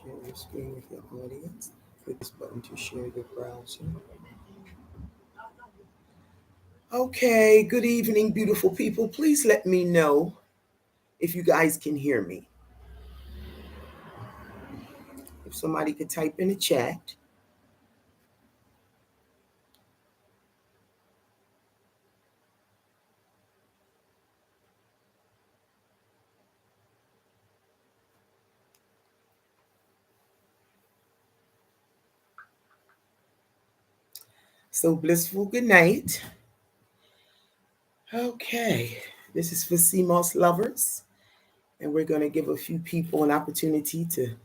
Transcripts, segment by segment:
Share your screen with your audience. Click this button to share your browser. Okay, good evening, beautiful people. Please let me know if you guys can hear me. If somebody could type in the chat. So blissful good night. Okay, this is for SeaMoss lovers, and we're going to give a few people an opportunity to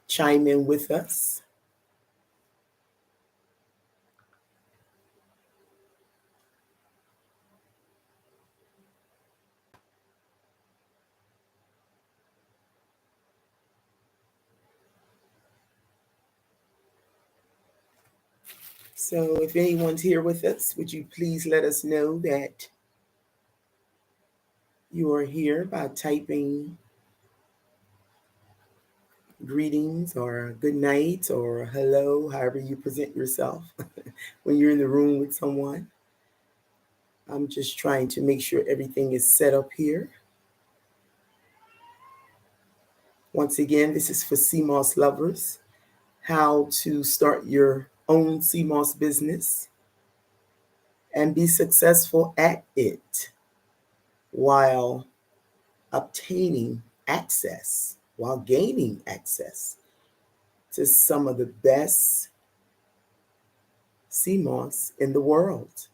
chime in with us. So if anyone's here with us, would you please let us know that you are here by typing greetings or good night or hello, however you present yourself when you're in the room with someone. I'm just trying to make sure everything is set up here. Once again, this is for SeaMoss lovers, how to start your own SeaMoss business and be successful at it while obtaining access, while gaining access to some of the best SeaMoss in the world.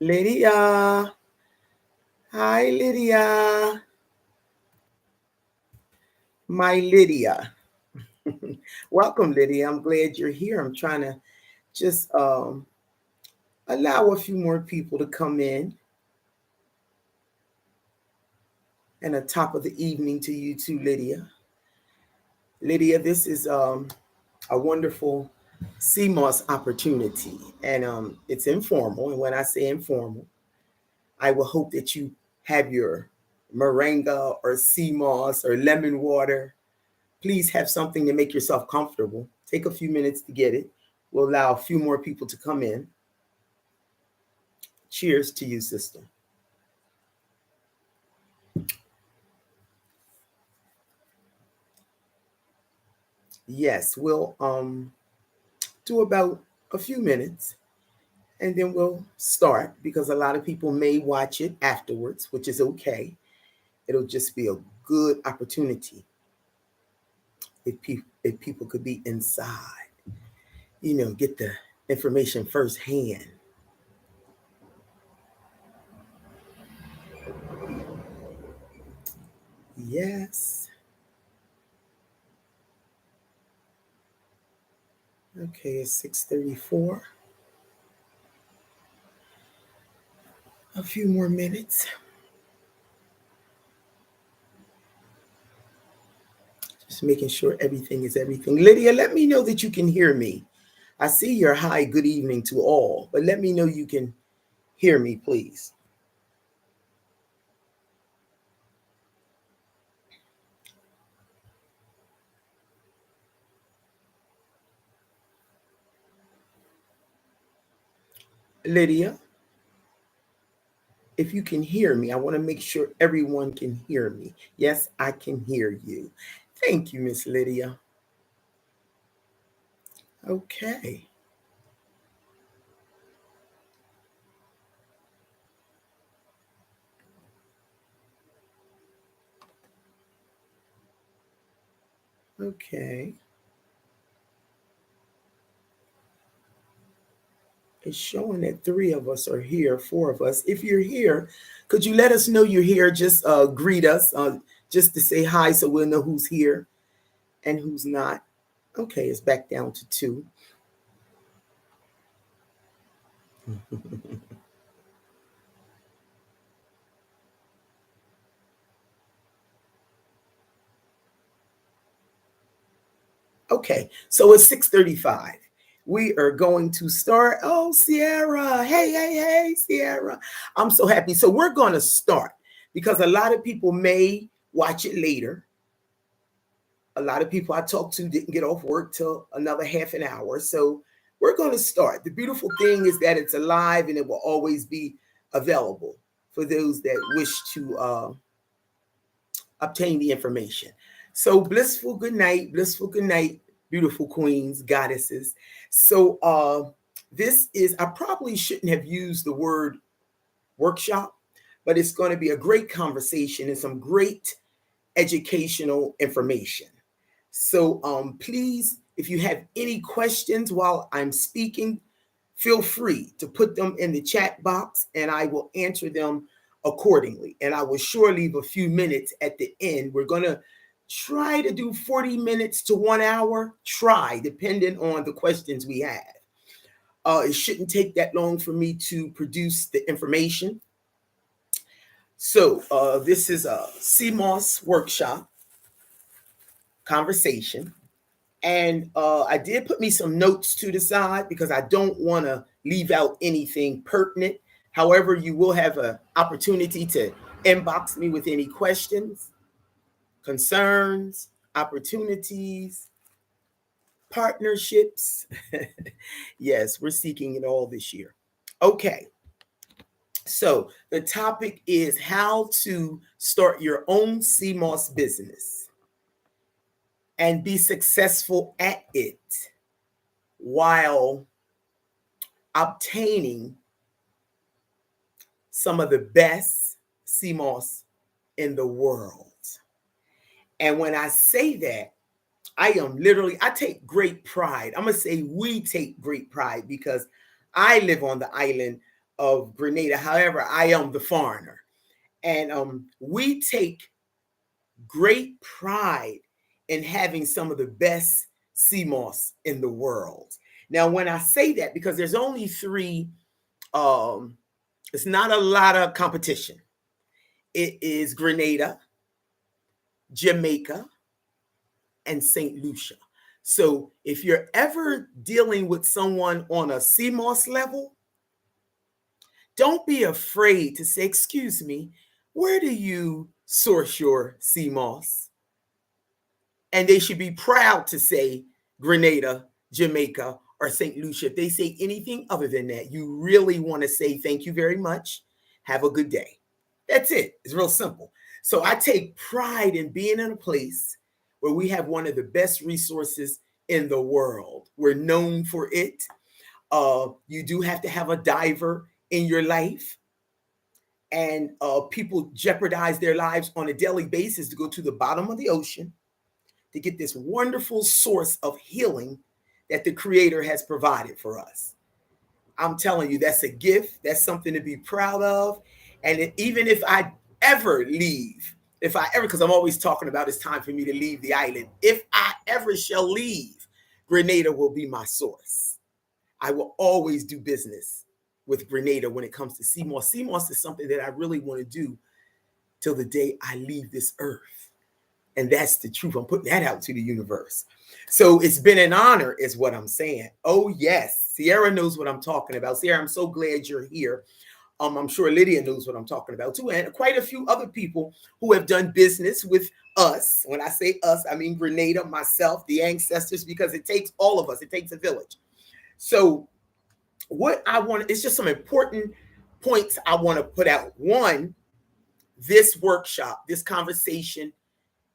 Lydia. Hi, Lydia. My Lydia. Welcome, Lydia. I'm glad you're here. I'm trying to just allow a few more people to come in. And a top of the evening to you too, Lydia. Lydia, this is a wonderful SeaMoss opportunity. And it's informal. And when I say informal, I will hope that you have your moringa or SeaMoss or lemon water. Please have something to make yourself comfortable. Take a few minutes to get it. We'll allow a few more people to come in. Cheers to you, sister. Yes, we'll do about a few minutes and then we'll start because a lot of people may watch it afterwards, which is okay. It'll just be a good opportunity if people could be inside, get the information firsthand. Yes. Okay, it's 6:34. A few more minutes. Just making sure everything is everything. Lydia, let me know that you can hear me. I see your hi, good evening to all, but let me know you can hear me, please. Lydia, if you can hear me, I want to make sure everyone can hear me. Yes, I can hear you. Thank you, Miss Lydia. Okay. Okay. It's showing that 3 of us are here, 4 of us. If you're here, could you let us know you're here? Just greet us, just to say hi so we'll know who's here and who's not. Okay, it's back down to 2. Okay, so it's 6:35. We are going to start. Oh, Sierra. Hey, hey, hey, Sierra. I'm so happy. So we're going to start because a lot of people may watch it later. A lot of people I talked to didn't get off work till another half an hour. So we're going to start. The beautiful thing is that it's alive and it will always be available for those that wish to obtain the information. So blissful good night, beautiful queens, goddesses. So this is, I probably shouldn't have used the word workshop, but it's going to be a great conversation and some great educational information. So please, if you have any questions while I'm speaking, feel free to put them in the chat box and I will answer them accordingly. And I will sure leave a few minutes at the end. We're going to try to do 40 minutes to 1 hour, depending on the questions we have. It shouldn't take that long for me to produce the information. So this is a SeaMoss workshop conversation. And I did put me some notes to the side because I don't want to leave out anything pertinent. However, you will have an opportunity to inbox me with any questions, concerns, opportunities, partnerships. Yes, we're seeking it all this year. Okay. So the topic is how to start your own SeaMoss business and be successful at it while obtaining some of the best SeaMoss in the world. And when I say that, I take great pride. I'm going to say we take great pride because I live on the island of Grenada. However, I am the foreigner. And we take great pride in having some of the best SeaMoss in the world. Now, when I say that, because there's only three, it's not a lot of competition. It is Grenada, Jamaica, and St. Lucia. So if you're ever dealing with someone on a SeaMoss level, don't be afraid to say, excuse me, where do you source your SeaMoss? And they should be proud to say Grenada, Jamaica, or St. Lucia. If they say anything other than that, you really want to say thank you very much. Have a good day. That's it. It's real simple. So I take pride in being in a place where we have one of the best resources in the world. We're known for it. You do have to have a diver in your life. And people jeopardize their lives on a daily basis to go to the bottom of the ocean to get this wonderful source of healing that the Creator has provided for us. I'm telling you, that's a gift. That's something to be proud of. And even if I ever leave, because I'm always talking about it's time for me to leave the island. If I ever shall leave, Grenada will be my source. I will always do business with Grenada when it comes to SeaMoss. SeaMoss is something that I really want to do till the day I leave this earth. And that's the truth. I'm putting that out to the universe. So it's been an honor is what I'm saying. Oh, yes. Sierra knows what I'm talking about. Sierra, I'm so glad you're here. I'm sure Lydia knows what I'm talking about too. And quite a few other people who have done business with us. When I say us, I mean Grenada, myself, the ancestors, because it takes all of us. It takes a village. So what I want, it's just some important points I want to put out. One, this workshop, this conversation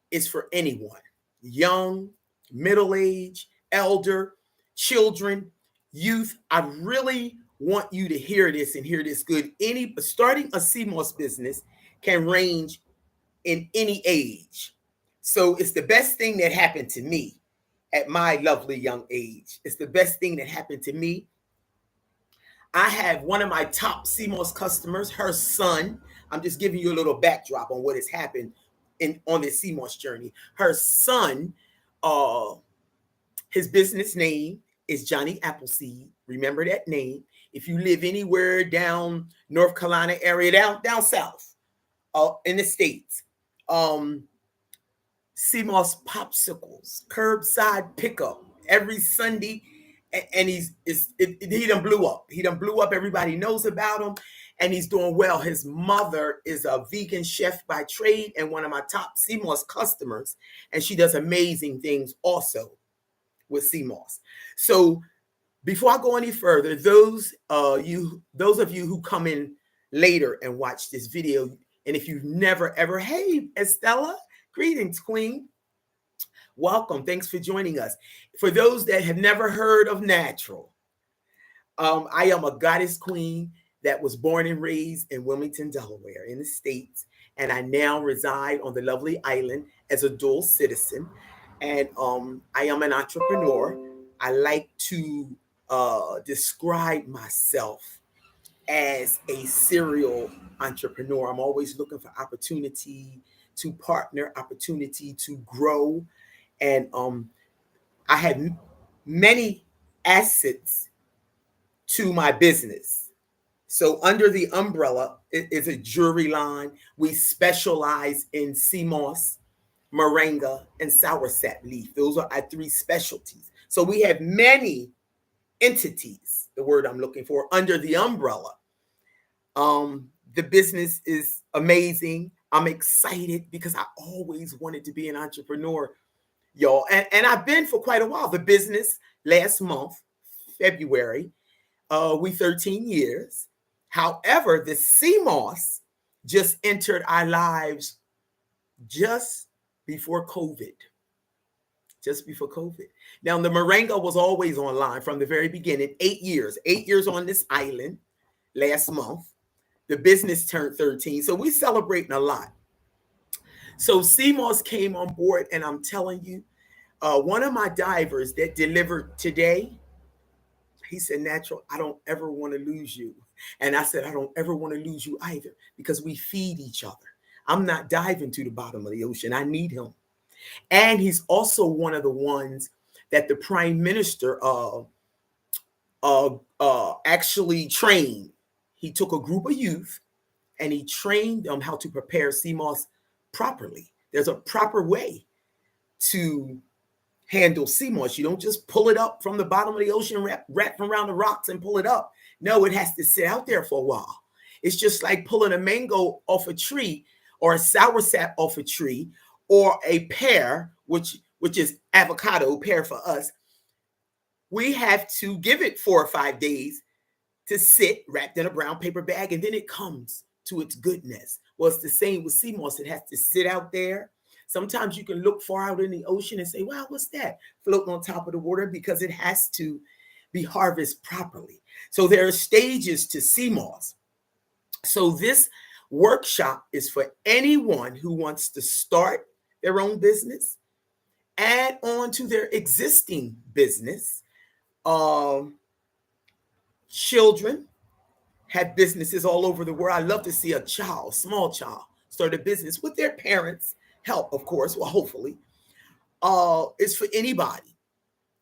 is for anyone, young, middle-aged, elder, children, youth. I really want you to hear this and hear this good. Starting a SeaMoss business can range in any age. So it's the best thing that happened to me at my lovely young age. It's the best thing that happened to me. I have one of my top SeaMoss customers, her son. I'm just giving you a little backdrop on what has happened on this SeaMoss journey. Her son, his business name is Johnny Appleseed. Remember that name. If you live anywhere down North Carolina area, down south, in the States, SeaMoss popsicles, curbside pickup every Sunday, and he done blew up. He done blew up. Everybody knows about him, and he's doing well. His mother is a vegan chef by trade and one of my top SeaMoss customers, and she does amazing things also with SeaMoss. So before I go any further, those of you who come in later and watch this video, and if you've never ever, hey Estella, greetings, Queen. Welcome. Thanks for joining us. For those that have never heard of Natural, I am a goddess queen that was born and raised in Wilmington, Delaware, in the States, and I now reside on the lovely island as a dual citizen. And I am an entrepreneur. I like to describe myself as a serial entrepreneur. I'm always looking for opportunity to partner, opportunity to grow, and I have many assets to my business. So under the umbrella is a jewelry line. We specialize in SeaMoss, moringa, and soursop leaf. Those are our three specialties. So we have many entities, the word I'm looking for, under the umbrella. The business is amazing. I'm excited because I always wanted to be an entrepreneur, y'all. And I've been for quite a while. The business last month, February, we 13 years. However, the SeaMoss just entered our lives just before COVID. Just before COVID. Now, the moringa was always online from the very beginning, 8 years. 8 years on this island last month. The business turned 13. So we're celebrating a lot. So SeaMoss came on board, and I'm telling you, one of my divers that delivered today, he said, Natural, I don't ever want to lose you. And I said, I don't ever want to lose you either, because we feed each other. I'm not diving to the bottom of the ocean. I need him. And he's also one of the ones that the Prime Minister actually trained. He took a group of youth and he trained them how to prepare SeaMoss properly. There's a proper way to handle SeaMoss. You don't just pull it up from the bottom of the ocean, wrap around the rocks and pull it up. No, it has to sit out there for a while. It's just like pulling a mango off a tree or a soursop off a tree or a pear, which is avocado, pear for us. We have to give it 4 or 5 days to sit wrapped in a brown paper bag, and then it comes to its goodness. Well, it's the same with SeaMoss. It has to sit out there. Sometimes you can look far out in the ocean and say, wow, what's that? Floating on top of the water, because it has to be harvested properly. So there are stages to SeaMoss. So this workshop is for anyone who wants to start their own business, add on to their existing business. Children have businesses all over the world. I love to see a child, small child, start a business with their parents' help, of course. Well, hopefully. It's for anybody.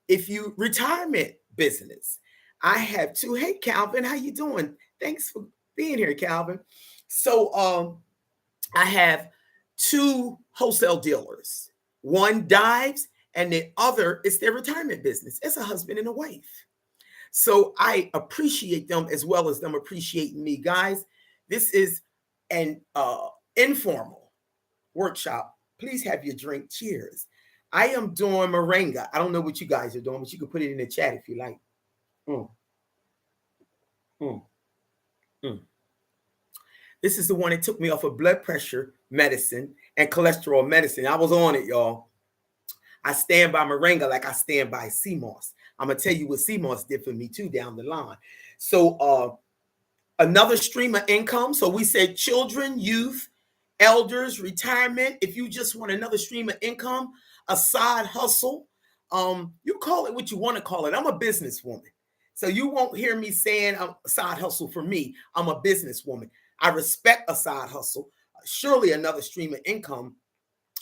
If you retirement business, I have two. Hey, Calvin, how you doing? Thanks for being here, Calvin. So I have 2 wholesale dealers. One dives, and the other is their retirement business. It's a husband and a wife. So I appreciate them as well as them appreciating me. Guys, this is an informal workshop. Please have your drink. Cheers. I am doing moringa. I don't know what you guys are doing, but you can put it in the chat if you like. This is the one that took me off of blood pressure medicine and cholesterol medicine. I was on it, y'all. I stand by moringa like I stand by SeaMoss. I'm going to tell you what SeaMoss did for me too down the line. So another stream of income. So we said children, youth, elders, retirement. If you just want another stream of income, a side hustle, you call it what you want to call it. I'm a businesswoman. So you won't hear me saying a side hustle for me. I'm a businesswoman. I respect a side hustle, surely another stream of income.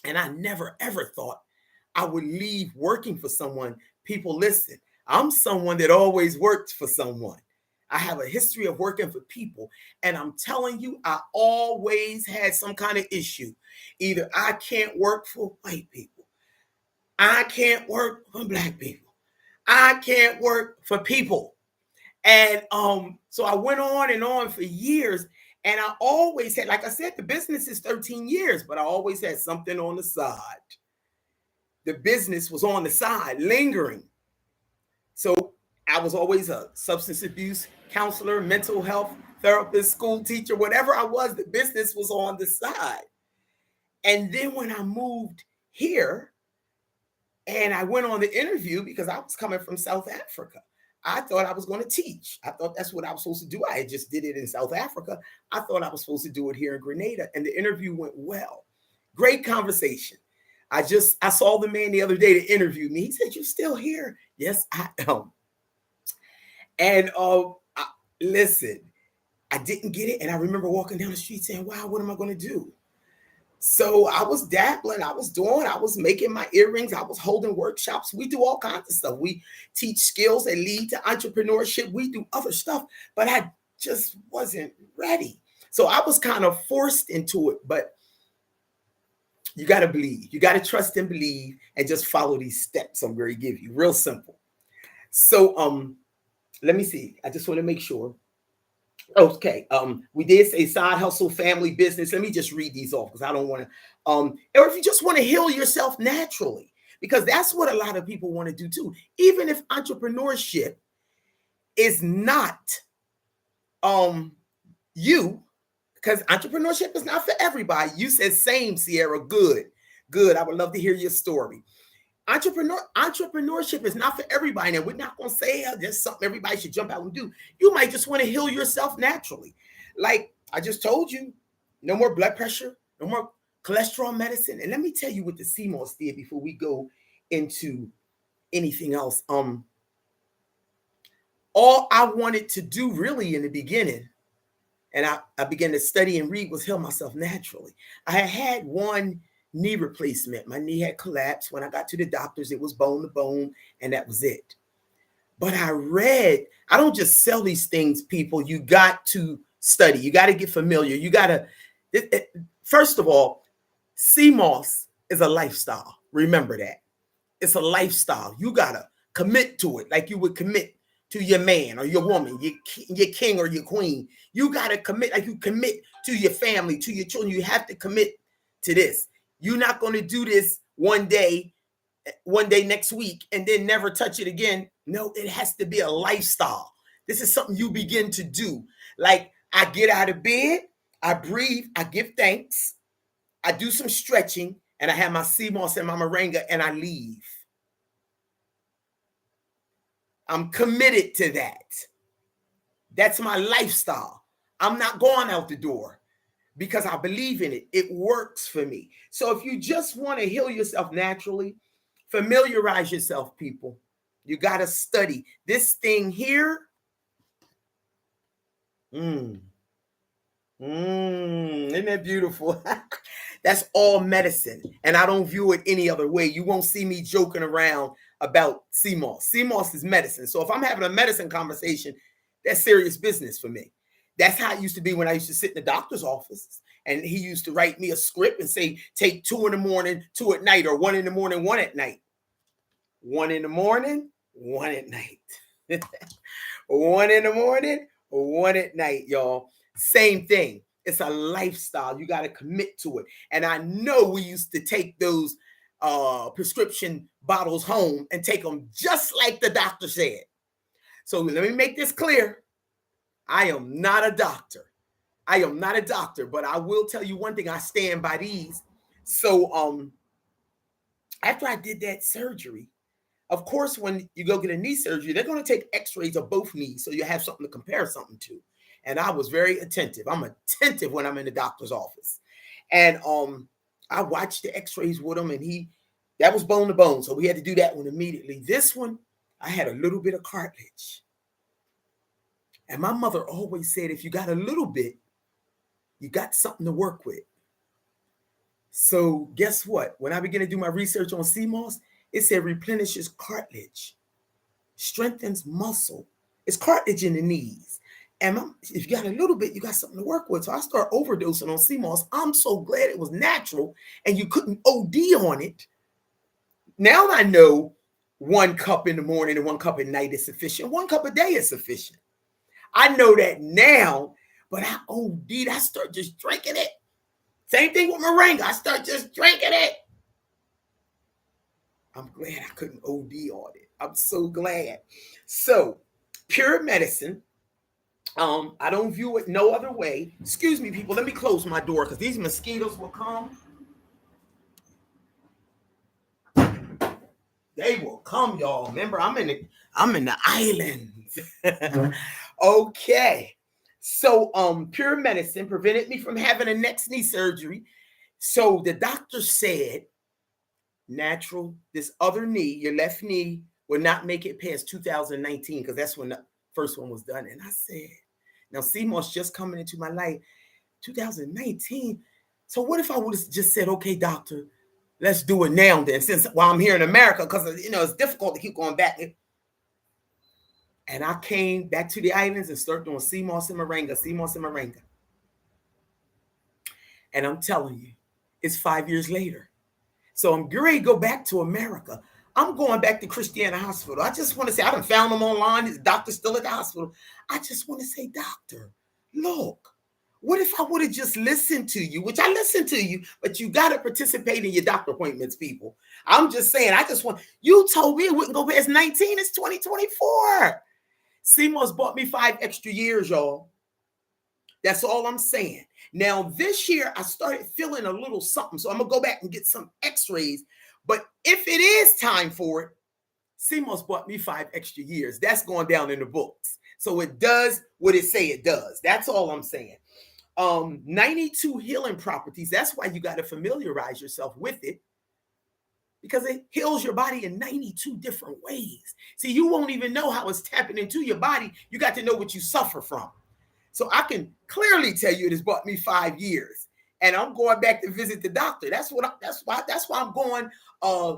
And I never, ever thought I would leave working for someone. People, listen, I'm someone that always worked for someone. I have a history of working for people. And I'm telling you, I always had some kind of issue. Either I can't work for white people, I can't work for black people, I can't work for people. And so I went on for years. And I always had, like I said, the business is 13 years, but I always had something on the side. The business was on the side, lingering. So I was always a substance abuse counselor, mental health therapist, school teacher, whatever I was, the business was on the side. And then when I moved here and I went on the interview because I was coming from South Africa, I thought I was going to teach. I thought that's what I was supposed to do. I had just did it in South Africa. I thought I was supposed to do it here in Grenada. And the interview went well. Great conversation. I saw the man the other day to interview me. He said, "You're still here?" Yes, I am. And listen, I didn't get it. And I remember walking down the street saying, "Wow, what am I going to do?" So I was dabbling, I was making my earrings, I was holding workshops. We do all kinds of stuff. We teach skills that lead to entrepreneurship. We do other stuff, but I just wasn't ready. So I was kind of forced into it, but you got to believe, you got to trust and believe and just follow these steps I'm going to give you. Real simple. So let me see. I just want to make sure. Okay. We did say side hustle, family business. Let me just read these off because I don't want to. Or if you just want to heal yourself naturally, because that's what a lot of people want to do too. Even if entrepreneurship is not you, because entrepreneurship is not for everybody. You said same, Sierra. Good. I would love to hear your story. Entrepreneurship is not for everybody. And we're not going to say just something everybody should jump out and do. You might just want to heal yourself naturally. Like I just told you, no more blood pressure, no more cholesterol medicine. And let me tell you what the SeaMoss did before we go into anything else. All I wanted to do really in the beginning, and I began to study and read, was heal myself naturally. I had one knee replacement. My knee had collapsed. When I got to the doctors, it was bone to bone, and that was it. But I don't just sell these things, people. You got to study. You got to get familiar. You got to, first of all, SeaMoss is a lifestyle. Remember that. It's a lifestyle. You got to commit to it like you would commit to your man or your woman, your king or your queen. You got to commit like you commit to your family, to your children. You have to commit to this. You're not going to do this one day next week, and then never touch it again. No, it has to be a lifestyle. This is something you begin to do. Like I get out of bed, I breathe, I give thanks, I do some stretching, and I have my SeaMoss and my moringa, and I leave. I'm committed to that. That's my lifestyle. I'm not going out the door because I believe in it. It works for me. So if you just want to heal yourself naturally, familiarize yourself, people. You got to study this thing here. Isn't that beautiful? That's all medicine. And I don't view it any other way. You won't see me joking around about SeaMoss. SeaMoss is medicine. So if I'm having a medicine conversation, that's serious business for me. That's how it used to be when I used to sit in the doctor's office. And he used to write me a script and say, take 2 in the morning, 2 at night, or 1 in the morning, 1 at night. 1 in the morning, 1 at night. 1 in the morning, 1 at night, y'all. Same thing. It's a lifestyle. You got to commit to it. And I know we used to take those prescription bottles home and take them just like the doctor said. So let me make this clear. I am not a doctor. But I will tell you one thing. I stand by these. So after I did that surgery, of course, when you go get a knee surgery, they're going to take x-rays of both knees so you have something to compare something to. And I was very attentive. I'm attentive when I'm in the doctor's office. And I watched the x-rays with him, and that was bone to bone. So we had to do that one immediately. This one, I had a little bit of cartilage. And my mother always said, if you got a little bit, you got something to work with. So guess what? When I began to do my research on SeaMoss, it said replenishes cartilage, strengthens muscle, It's cartilage in the knees. And if you got a little bit, you got something to work with. So I start overdosing on SeaMoss. I'm so glad it was natural and you couldn't OD on it. Now I know 1 cup in the morning and 1 cup at night is sufficient. 1 cup a day is sufficient. I know that now, but I OD'd. I start just drinking it. Same thing with moringa. I start just drinking it. I'm glad I couldn't OD on it. I'm so glad. So, pure medicine. I don't view it no other way. Excuse me, people. Let me close my door because these mosquitoes will come. They will come, y'all. Remember, I'm in the islands. Okay. So, pure medicine prevented me from having a next knee surgery. So the doctor said, natural, this other knee, your left knee, will not make it past 2019 because that's when the first one was done. And I said, now SeaMoss just coming into my life, 2019. So what if I would have just said, okay, doctor, let's do it now then, since while I'm here in America, because it's difficult to keep going back. And I came back to the islands and started doing SeaMoss and moringa. And I'm telling you, it's 5 years later. So I'm ready to go back to America. I'm going back to Christiana Hospital. I just want to say, I done found them online. The doctor's still at the hospital. I just want to say, doctor, look, what if I would have just listened to you, which I listened to you, but you got to participate in your doctor appointments, people. I'm just saying, you told me it wouldn't go past 19. It's 2024. SeaMoss bought me 5 extra years, y'all. That's all I'm saying. Now, this year, I started feeling a little something. So I'm going to go back and get some x-rays. But if it is time for it, SeaMoss bought me 5 extra years. That's going down in the books. So it does what it say it does. That's all I'm saying. 92 healing properties. That's why you got to familiarize yourself with it, because it heals your body in 92 different ways. See, you won't even know how it's tapping into your body. You got to know what you suffer from. So I can clearly tell you it has bought me 5 years, and I'm going back to visit the doctor. That's why I'm going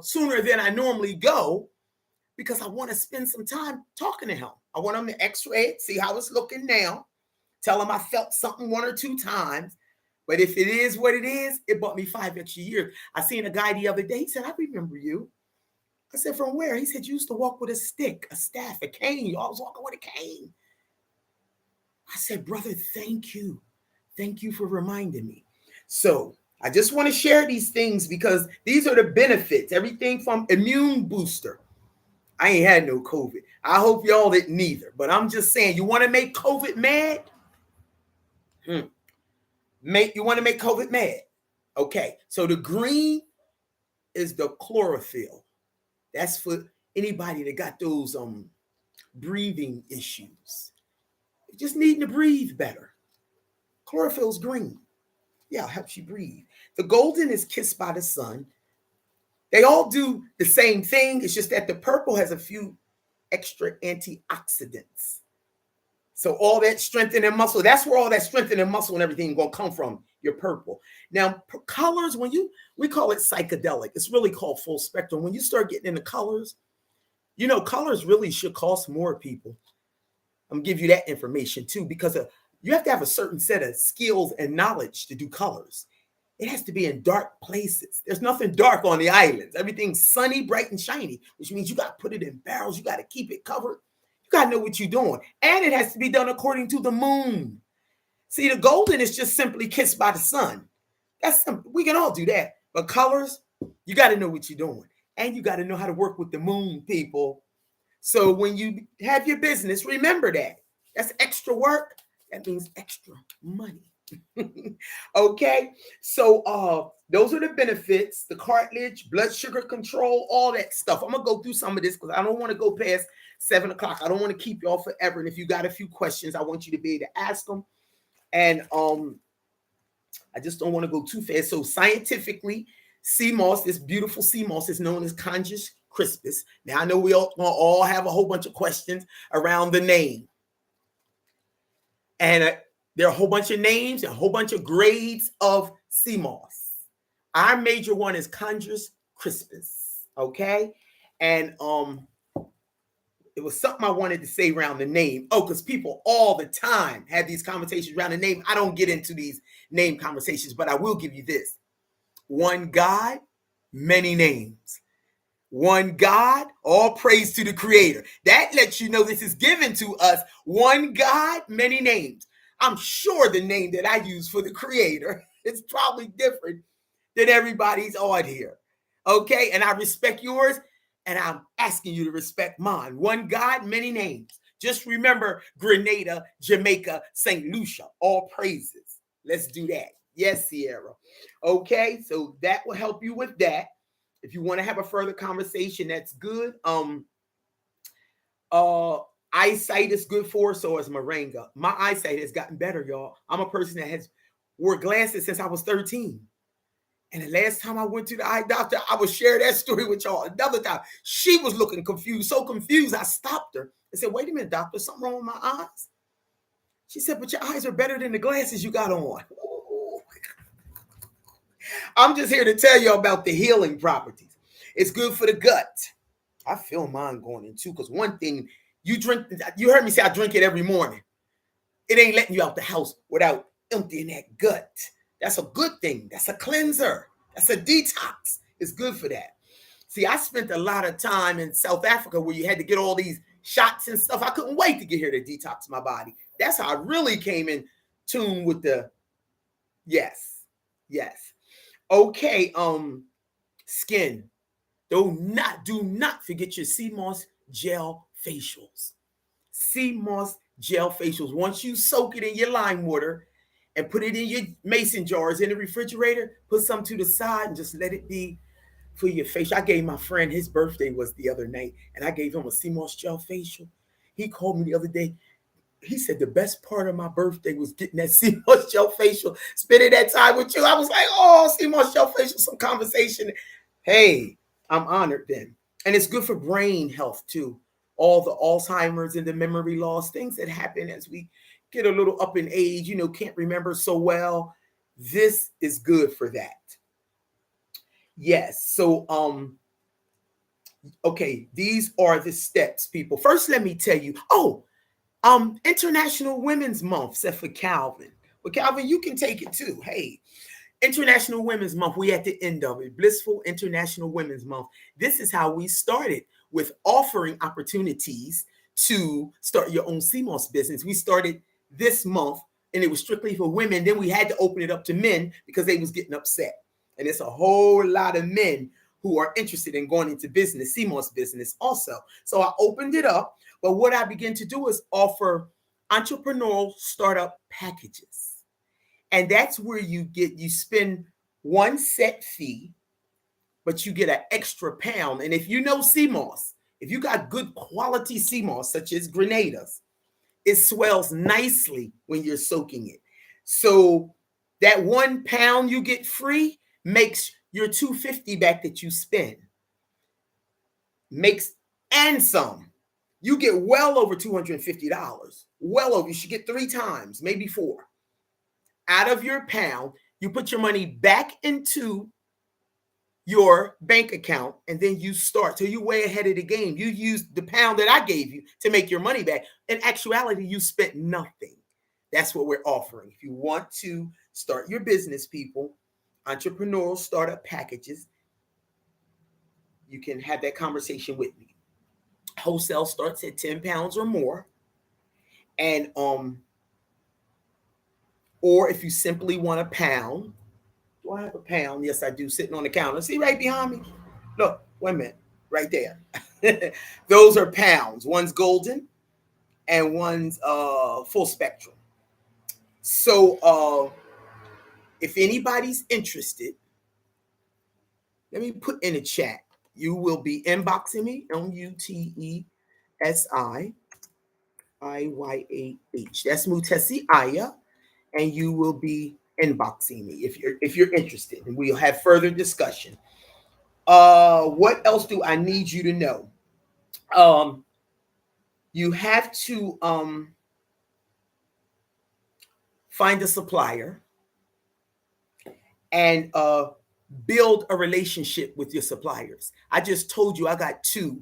sooner than I normally go, because I want to spend some time talking to him. I want him to x-ray it, see how it's looking now, tell him I felt something 1 or 2 times. But if it is what it is, it bought me 5 extra years. I seen a guy the other day. He said, I remember you. I said, from where? He said, you used to walk with a stick, a staff, a cane. You always walking with a cane. I said, brother, thank you. Thank you for reminding me. So I just want to share these things because these are the benefits. Everything from immune booster. I ain't had no COVID. I hope y'all didn't either. But I'm just saying, you want to make COVID mad? You want to make COVID mad? Okay. So the green is the chlorophyll. That's for anybody that got those breathing issues. Just needing to breathe better. Chlorophyll's green. Yeah, it helps you breathe. The golden is kissed by the sun. They all do the same thing. It's just that the purple has a few extra antioxidants. So all that strengthening muscle, that's where all that strengthening muscle and everything going to come from, your purple. Now, colors, we call it psychedelic. It's really called full spectrum. When you start getting into colors, colors really should cost more, people. I'm going to give you that information too, because you have to have a certain set of skills and knowledge to do colors. It has to be in dark places. There's nothing dark on the islands. Everything's sunny, bright, and shiny, which means you got to put it in barrels. You got to keep it covered. You got to know what you're doing. And it has to be done according to the moon. See, the golden is just simply kissed by the sun. That's simple. We can all do that. But colors, you got to know what you're doing. And you got to know how to work with the moon, people. So when you have your business, remember that. That's extra work. That means extra money. Okay. So those are the benefits, the cartilage, blood sugar control, all that stuff. I'm going to go through some of this because I don't want to go past 7 o'clock. I don't want to keep y'all forever. And if you got a few questions, I want you to be able to ask them. And I just don't want to go too fast. So scientifically, SeaMoss, this beautiful SeaMoss, is known as Conjus crispus. Now, I know we all have a whole bunch of questions around the name. And there are a whole bunch of names and a whole bunch of grades of SeaMoss. Our major one is Conjus crispus, okay? And It was something I wanted to say around the name. Oh, because people all the time have these conversations around the name. I don't get into these name conversations, but I will give you this. One God, many names. One God, all praise to the Creator. That lets you know this is given to us. One God, many names. I'm sure the name that I use for the Creator is probably different than everybody's on here. Okay, and I respect yours, and I'm asking you to respect mine. One God, many names. Just remember Grenada, Jamaica, St. Lucia, all praises. Let's do that. Yes, Sierra. Okay, so that will help you with that. If you want to have a further conversation, that's good. Uh, Eyesight is good for, so is moringa. My eyesight has gotten better, y'all. I'm a person that has wore glasses since I was 13. And the last time I went to the eye doctor, I will share that story with y'all another time. She was looking confused, so confused, I stopped her and said, wait a minute, doctor, something wrong with my eyes? She said, but your eyes are better than the glasses you got on. Ooh. I'm just here to tell you about the healing properties. It's good for the gut. I feel mine going in too, because one thing, you heard me say I drink it every morning. It ain't letting you out the house without emptying that gut. That's a good thing. That's a cleanser. That's a detox. It's good for that. See, I spent a lot of time in South Africa where you had to get all these shots and stuff. I couldn't wait to get here to detox my body. That's how I really came in tune with the yes. Okay, skin. Do not forget your SeaMoss gel facials. SeaMoss gel facials. Once you soak it in your lime water and put it in your mason jars in the refrigerator, put some to the side and just let it be for your facial. I gave my friend, his birthday was the other night, and I gave him a SeaMoss gel facial. He called me the other day. He said the best part of my birthday was getting that SeaMoss gel facial, spending that time with you. I was like, oh, SeaMoss gel facial, some conversation. Hey, I'm honored then. And it's good for brain health too. All the Alzheimer's and the memory loss, things that happen as we get a little up in age, can't remember so well. This is good for that. Yes. So, okay, these are the steps, people. First, let me tell you, International Women's Month, except for Calvin. But Calvin, you can take it too. Hey, International Women's Month, we at the end of it. Blissful International Women's Month. This is how we started with offering opportunities to start your own SeaMoss business. We started this month and it was strictly for women. Then we had to open it up to men because they was getting upset. And it's a whole lot of men who are interested in going into business, SeaMoss business also. So I opened it up. But what I began to do is offer entrepreneurial startup packages. And that's where you spend one set fee, but you get an extra pound. And if you know SeaMoss, if you got good quality SeaMoss, such as Grenadas, it swells nicely when you're soaking it. So that 1 pound you get free makes your $250 back that you spend. Makes and some. You get well over $250. Well over. You should get 3 times, maybe 4. Out of your pound, you put your money back into your bank account, and then you start. So you way ahead of the game. You use the pound that I gave you to make your money back. In actuality, you spent nothing. That's what we're offering. If you want to start your business, people, entrepreneurial startup packages, you can have that conversation with me. Wholesale starts at 10 pounds or more. And or if you simply want a pound, do I have a pound? Yes, I do, sitting on the counter. See right behind me? Look, wait a minute, right there. Those are pounds. One's golden and one's full spectrum. So if anybody's interested, let me put in the chat. You will be inboxing me, Mutesiiyah. That's Mutesi Aya, and you will be inboxing me if you're interested, and we'll have further discussion. What else do I need you to know? You have to find a supplier and build a relationship with your suppliers. I just told you I got 2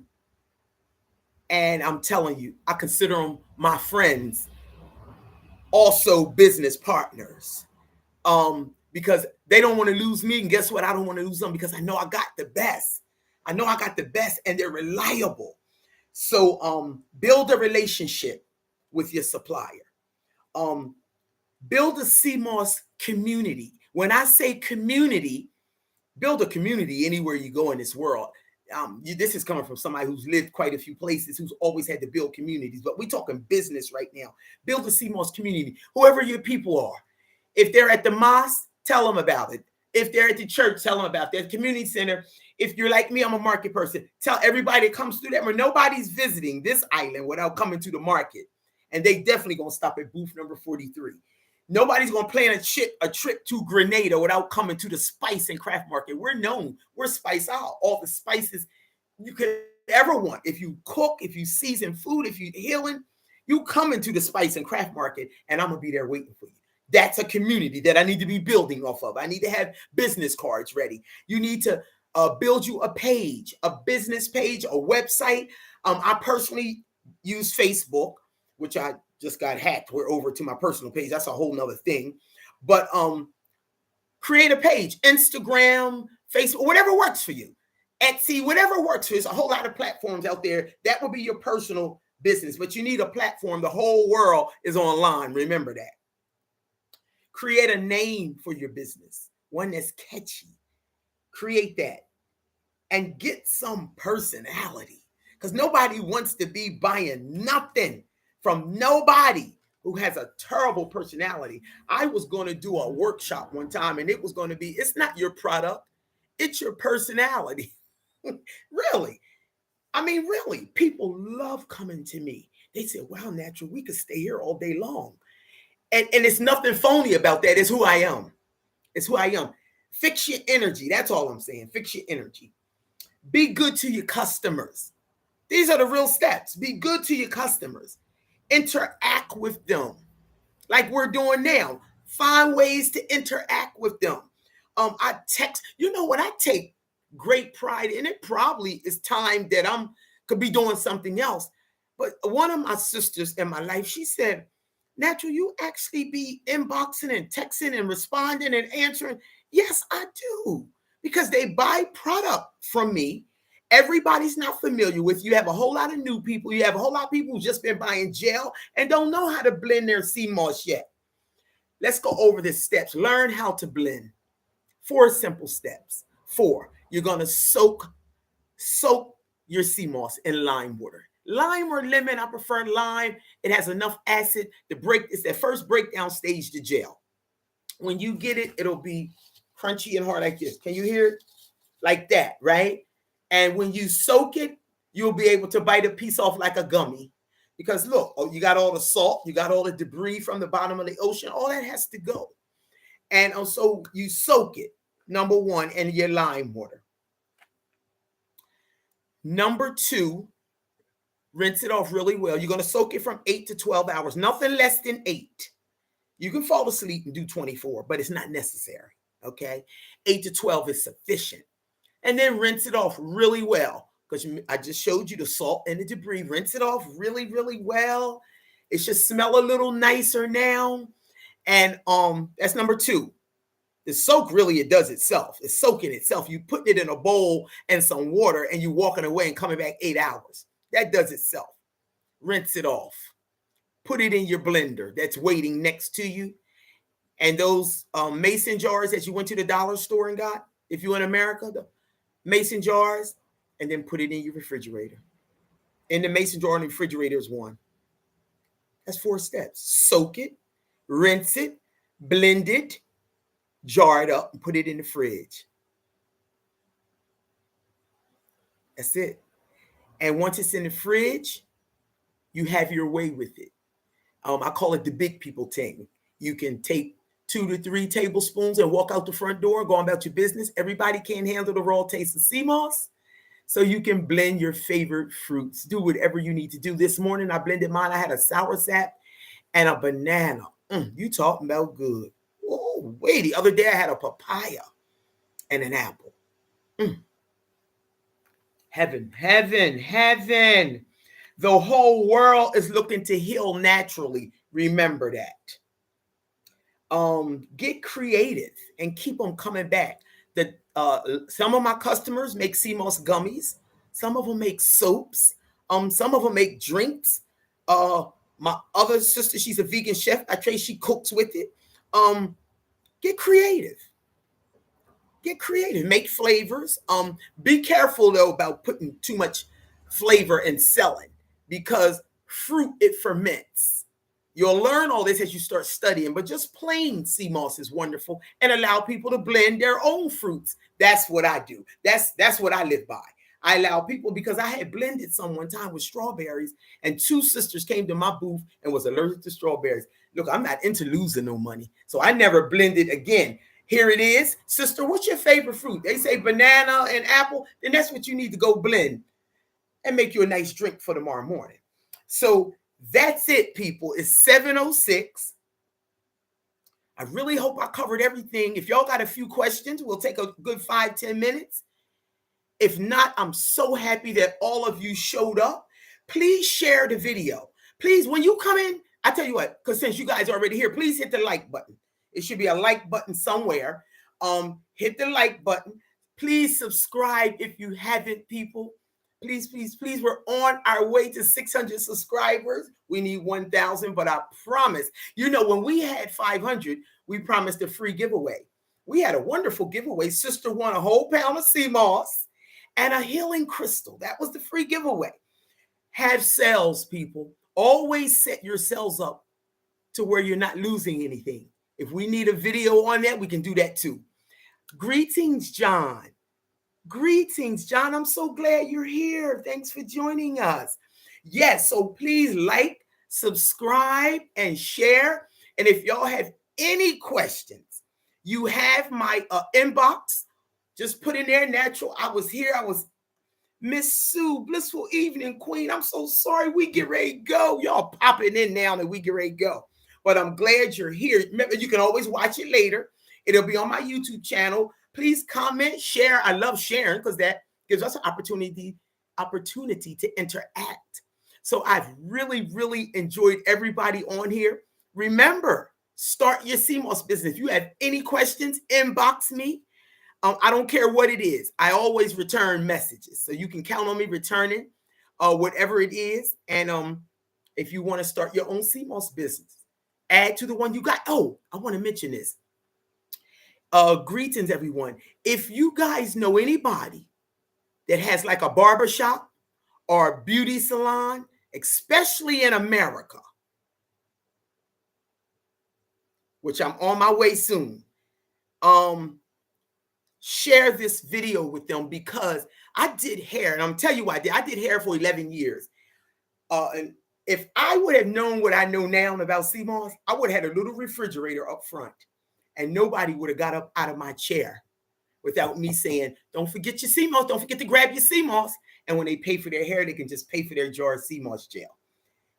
And I'm telling you, I consider them my friends, also business partners. Because they don't want to lose me. And guess what? I don't want to lose them because I know I got the best. I know I got the best and they're reliable. So build a relationship with your supplier. Um, Build a SeaMoss community. When I say community, build a community anywhere you go in this world. This is coming from somebody who's lived quite a few places, who's always had to build communities. But we're talking business right now. Build a SeaMoss community, whoever your people are. If they're at the mosque, tell them about it. If they're at the church, tell them about that community center. If you're like me, I'm a market person. Tell everybody that comes through that. Where nobody's visiting this island without coming to the market. And they definitely going to stop at booth number 43. Nobody's going to plan a trip to Grenada without coming to the spice and craft market. We're known. We're Spice Out. All the spices you could ever want. If you cook, if you season food, if you're healing, you come into the spice and craft market, and I'm going to be there waiting for you. That's a community that I need to be building off of. I need to have business cards ready. You need to build you a page, a business page, a website. I personally use Facebook, which I just got hacked. We're over to my personal page. That's a whole nother thing. But create a page, Instagram, Facebook, whatever works for you. Etsy, whatever works for you. There's a whole lot of platforms out there. That will be your personal business, but you need a platform. The whole world is online. Remember that. Create a name for your business, one that's catchy. Create that and get some personality, because nobody wants to be buying nothing from nobody who has a terrible personality. I was going to do a workshop one time, and it was going to be, it's not your product, it's your personality. Really. I mean, really, people love coming to me. They say, wow, Natural, we could stay here all day long. And it's nothing phony about that. It's who I am. It's who I am. Fix your energy. That's all I'm saying. Fix your energy. Be good to your customers. These are the real steps. Be good to your customers. Interact with them like we're doing now. Find ways to interact with them. I text. You know what? I take great pride in it. Probably is time that could be doing something else. But one of my sisters in my life, she said, Natural, you actually be inboxing and texting and responding and answering. Yes, I do. Because they buy product from me. Everybody's not familiar with. You have a whole lot of new people. You have a whole lot of people who've just been buying gel and don't know how to blend their SeaMoss yet. Let's go over the steps. Learn how to blend. 4 simple steps. 4, you're going to soak your SeaMoss in lime water. Lime or lemon, I prefer lime. It has enough acid to break. It's that first breakdown stage to gel. When you get it, it'll be crunchy and hard like this. Can you hear it? Like that, right? And when you soak it, you'll be able to bite a piece off like a gummy. Because look, you got all the salt, you got all the debris from the bottom of the ocean. All that has to go. And so you soak it, number 1, in your lime water. Number 2, rinse it off really well. You're going to soak it from 8 to 12 hours, nothing less than 8. You can fall asleep and do 24, but it's not necessary, okay? 8 to 12 is sufficient. And then rinse it off really well, because I just showed you the salt and the debris. Rinse it off really, really well. It should smell a little nicer now. And that's number 2. The soak, really, it does itself. It's soaking itself. You put it in a bowl and some water, and you walking away and coming back 8 hours. That does itself. Rinse it off. Put it in your blender that's waiting next to you. And those mason jars that you went to the dollar store and got, if you're in America, the mason jars, and then put it in your refrigerator. In the mason jar and the refrigerator is 1. That's 4 steps. Soak it, rinse it, blend it, jar it up, and put it in the fridge. That's it. And once it's in the fridge, you have your way with it. I call it the big people thing. You can take 2 to 3 tablespoons and walk out the front door, go about your business. Everybody can't handle the raw taste of SeaMoss. So you can blend your favorite fruits. Do whatever you need to do. This morning, I blended mine. I had a sour sap and a banana. You talking about good. Oh, wait. The other day, I had a papaya and an apple. Heaven, heaven, heaven. The whole world is looking to heal naturally. Remember that. Get creative and keep them coming back. Some of my customers make SeaMoss gummies. Some of them make soaps. Some of them make drinks. My other sister, she's a vegan chef. I trade she cooks with it. Get creative. Get creative. Make flavors. Be careful though about putting too much flavor and selling, because fruit, it ferments. You'll learn all this as you start studying, but just plain SeaMoss is wonderful, and allow people to blend their own fruits. That's what I do. That's what I live by. I allow people, because I had blended some one time with strawberries, and two sisters came to my booth and was allergic to strawberries. Look, I'm not into losing no money, so I never blended again. Here it is. Sister, what's your favorite fruit? They say banana and apple. Then that's what you need to go blend and make you a nice drink for tomorrow morning. So that's it, people. It's 7:06. I really hope I covered everything. If y'all got a few questions, we'll take a good 5-10 minutes. If not, I'm so happy that all of you showed up. Please share the video. Please, when you come in, I tell you what, because since you guys are already here, please hit the like button. It should be a like button somewhere. Hit the like button. Please subscribe if you haven't, people. Please, please, please. We're on our way to 600 subscribers. We need 1,000, but I promise, when we had 500, we promised a free giveaway. We had a wonderful giveaway. Sister won a whole pound of SeaMoss and a healing crystal. That was the free giveaway. Have sales, people. Always set your sales up to where you're not losing anything. If we need a video on that, we can do that too. Greetings, John. Greetings, John. I'm so glad you're here. Thanks for joining us. Yes, so please like, subscribe, and share. And if y'all have any questions, you have my inbox. Just put in there, natural. I was here. I was Miss Sue, blissful evening, Queen. I'm so sorry. We get ready to go. Y'all popping in now and we get ready to go. But I'm glad you're here. Remember, you can always watch it later. It'll be on my YouTube channel. Please comment, share. I love sharing because that gives us an opportunity to interact. So I've really, really enjoyed everybody on here. Remember, start your SeaMoss business. If you have any questions, inbox me. I don't care what it is. I always return messages. So you can count on me returning whatever it is. And if you want to start your own SeaMoss business, add to the one you got. Oh, I want to mention this. Greetings, everyone. If you guys know anybody that has like a barbershop or a beauty salon, especially in America, which I'm on my way soon, share this video with them, because I did hair, and I'm telling you what I did. I did hair for 11 years. And if I would have known what I know now about SeaMoss, I would have had a little refrigerator up front, and nobody would have got up out of my chair without me saying, don't forget your SeaMoss. Don't forget to grab your SeaMoss. And when they pay for their hair, they can just pay for their jar of SeaMoss gel.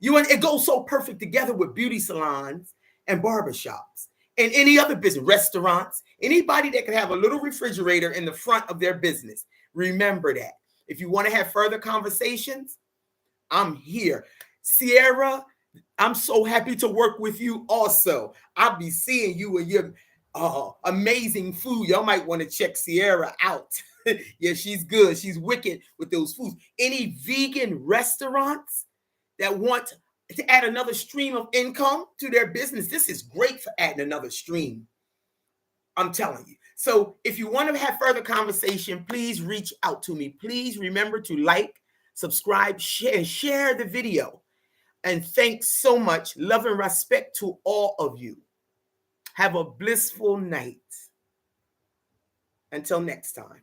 It goes so perfect together with beauty salons and barbershops and any other business, restaurants, anybody that can have a little refrigerator in the front of their business. Remember that. If you want to have further conversations, I'm here. Sierra, I'm so happy to work with you also. I'll be seeing you and your amazing food. Y'all might want to check Sierra out. Yeah, she's good. She's wicked with those foods. Any vegan restaurants that want to add another stream of income to their business, this is great for adding another stream. I'm telling you. So if you want to have further conversation, please reach out to me. Please remember to like, subscribe, share the video. And thanks so much. Love and respect to all of you. Have a blissful night. Until next time.